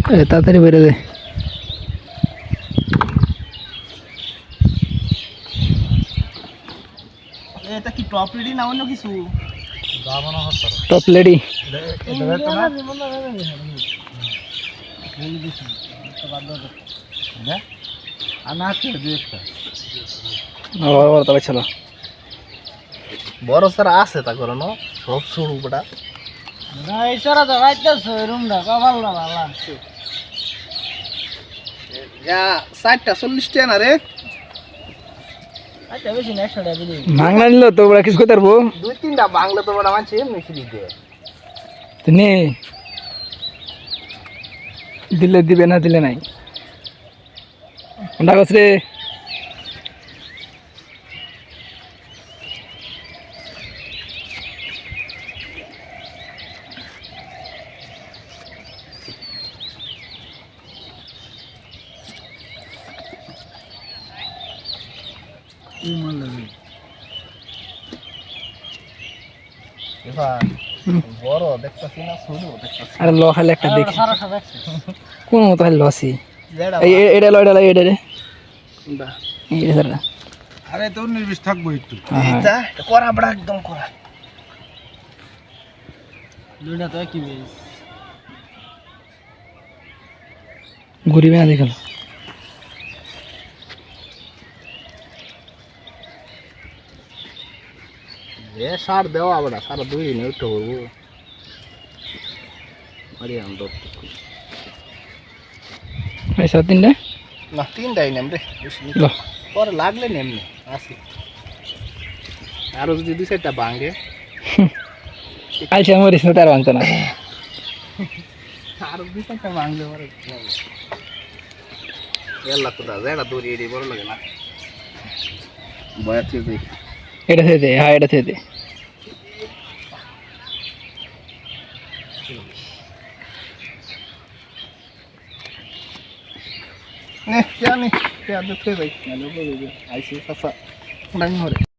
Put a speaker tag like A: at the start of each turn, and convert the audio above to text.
A: তাড়াতাড়ি বেড়ে যায়।
B: এটা কি টপ রেডি না অন্য কিছু?
A: টপ লেডি তবে চলো
B: বড় স্যার আছে তা করো সব শুরু বড়া
C: না এই সারা তো রাইতাছ রুমটা কপাল না বাবা
B: যা 60 টাকা না রে।
C: আচ্ছা বেশি না 100 টাকা দিলি
A: মাংলা নিল তো ওরা কিছু করতে পারবো।
B: 2-3টা বাংলা তো বড় মানছে এমনি ফ্রি দে।
A: নে দিলে দিবে না দিলে নাই কোনটা গছ রে
B: বড় দেখতাছি না ছোট দেখতাছি।
A: আরে ল খালি একটা দেখি
C: সারা সারা
A: কোন মতো খালি লসি
B: যেটা
A: এটা রে
B: কোনটা?
A: এটা
D: আরে তোর নির্বিষ থাকবো একটু
B: এটা করা বড় একদম করা।
C: দুইটা তো একই বেশ
A: ঘুরিবে না দেখালো
B: এ সার দেওয়া বড় সার দুই দিন একটু করবো আরে আম দত
A: পয়সা তিনটা
B: না 3টাই নেম রে বেশি নিতে।
A: ল
B: পরে লাগলে নেমনে আসি আরো যদি 2-4টা ভাঙে
A: আইসা মরিস না তার বাঞ্চনা
B: আরো 2-4টা ভাঙলে পরে এলা তো দা যেটা দড়ি এডি বড় লাগে না বয়া থেকে
A: এটা থেকে হ্যাঁ এটা থেকে
B: নে জানি কে আদতে ভাই না লোক আইসি সাসা উড়ানি হরে